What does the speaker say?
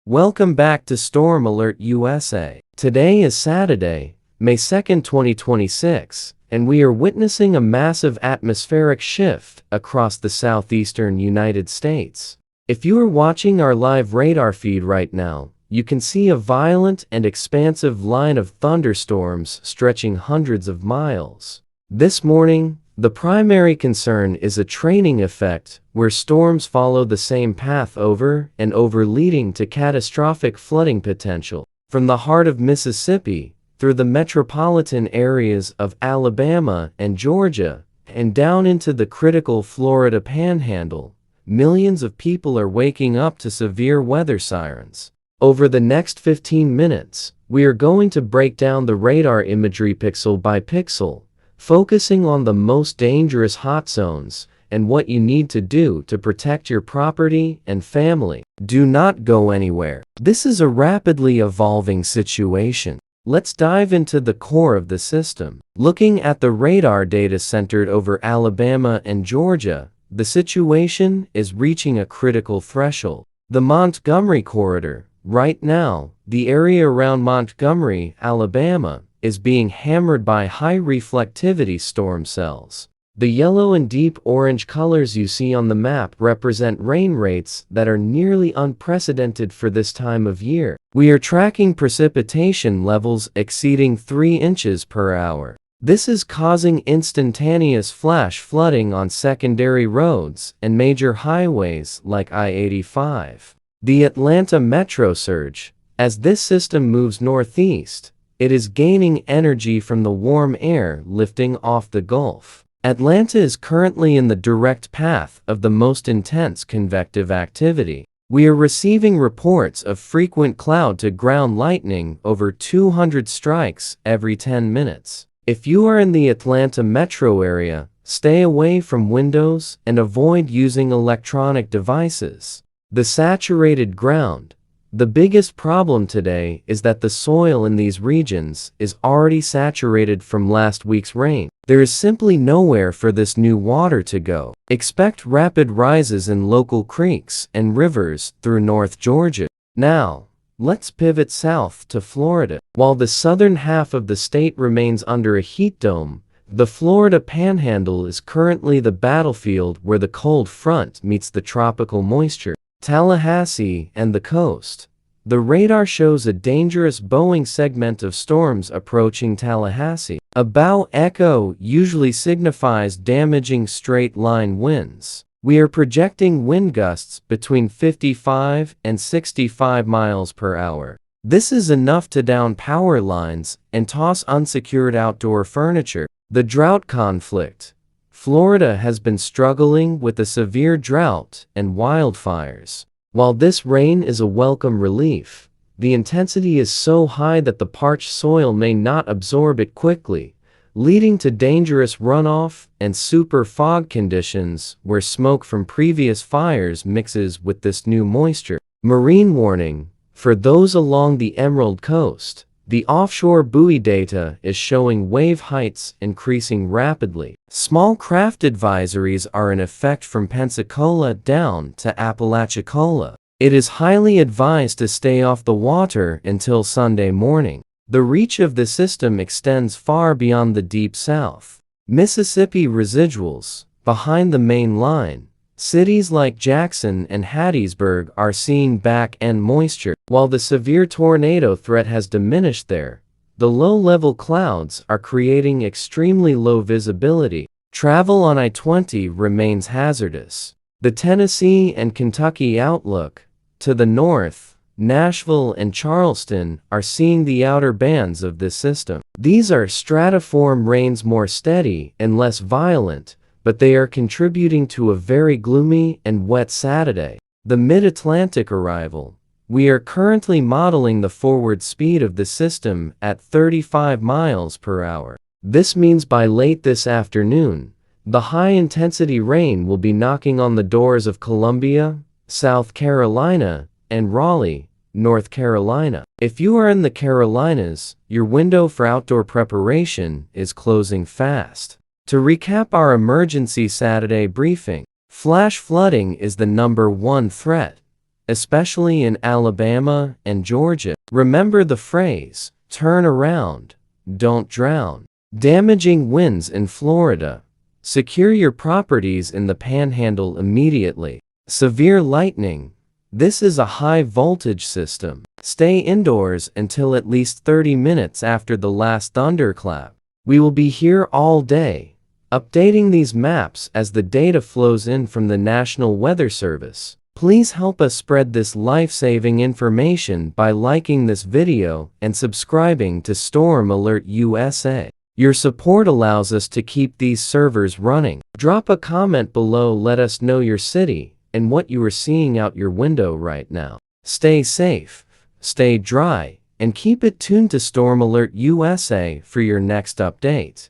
Welcome back to Storm Alert USA. Today is Saturday, May 2nd, 2026, and we are witnessing a massive atmospheric shift across the southeastern United States. If you are watching our live radar feed right now, you can see a violent and expansive line of thunderstorms stretching hundreds of miles. This morning, the primary concern is a training effect, where storms follow the same path over and over, leading to catastrophic flooding potential. From the heart of Mississippi, through the metropolitan areas of Alabama and Georgia, and down into the critical Florida Panhandle, millions of people are waking up to severe weather sirens. Over the next 15 minutes, we are going to break down the radar imagery pixel by pixel, focusing on the most dangerous hot zones and what you need to do to protect your property and family. Do not go anywhere. This is a rapidly evolving situation. Let's dive into the core of the system. Looking at the radar data centered over Alabama and Georgia, the situation is reaching a critical threshold. The Montgomery corridor. Right now, the area around Montgomery, Alabama, is being hammered by high reflectivity storm cells. The yellow and deep orange colors you see on the map represent rain rates that are nearly unprecedented for this time of year. We are tracking precipitation levels exceeding 3 inches per hour. This is causing instantaneous flash flooding on secondary roads and major highways like I-85. The Atlanta metro surge. As this system moves northeast, it is gaining energy from the warm air lifting off the Gulf. Atlanta is currently in the direct path of the most intense convective activity. We are receiving reports of frequent cloud-to-ground lightning, over 200 strikes every 10 minutes. If you are in the Atlanta metro area, stay away from windows and avoid using electronic devices. The saturated ground. The biggest problem today is that the soil in these regions is already saturated from last week's rain. There is simply nowhere for this new water to go. Expect rapid rises in local creeks and rivers through North Georgia. Now, let's pivot south to Florida. While the southern half of the state remains under a heat dome, the Florida Panhandle is currently the battlefield where the cold front meets the tropical moisture. Tallahassee and the coast. The radar shows a dangerous bowing segment of storms approaching Tallahassee. A bow echo usually signifies damaging straight-line winds. We are projecting wind gusts between 55 and 65 miles per hour. This is enough to down power lines and toss unsecured outdoor furniture. The drought conflict. Florida has been struggling with a severe drought and wildfires. While this rain is a welcome relief, the intensity is so high that the parched soil may not absorb it quickly, leading to dangerous runoff and super fog conditions where smoke from previous fires mixes with this new moisture. Marine warning. For those along the Emerald Coast, the offshore buoy data is showing wave heights increasing rapidly. Small craft advisories are in effect from Pensacola down to Apalachicola. It is highly advised to stay off the water until Sunday morning. The reach of the system extends far beyond the deep south. Mississippi residuals. Behind the main line, cities like Jackson and Hattiesburg are seeing back-end moisture. While the severe tornado threat has diminished there, the low-level clouds are creating extremely low visibility. Travel on I-20 remains hazardous. The Tennessee and Kentucky outlook. To the north, Nashville and Charleston are seeing the outer bands of this system. These are stratiform rains, more steady and less violent, but they are contributing to a very gloomy and wet Saturday. The mid-Atlantic arrival. We are currently modeling the forward speed of the system at 35 miles per hour. This means by late this afternoon, the high-intensity rain will be knocking on the doors of Columbia, South Carolina, and Raleigh, North Carolina. If you are in the Carolinas, your window for outdoor preparation is closing fast. To recap our emergency Saturday briefing, flash flooding is the #1 threat. especially in Alabama and Georgia. Remember the phrase, turn around, don't drown. Damaging winds in Florida. Secure your properties in the Panhandle immediately. Severe lightning. This is a high voltage system. Stay indoors until at least 30 minutes after the last thunderclap. We will be here all day, updating these maps as the data flows in from the National Weather Service. Please help us spread this life-saving information by liking this video and subscribing to Storm Alert USA. Your support allows us to keep these servers running. Drop a comment below, let us know your city and what you are seeing out your window right now. Stay safe, stay dry, and keep it tuned to Storm Alert USA for your next update.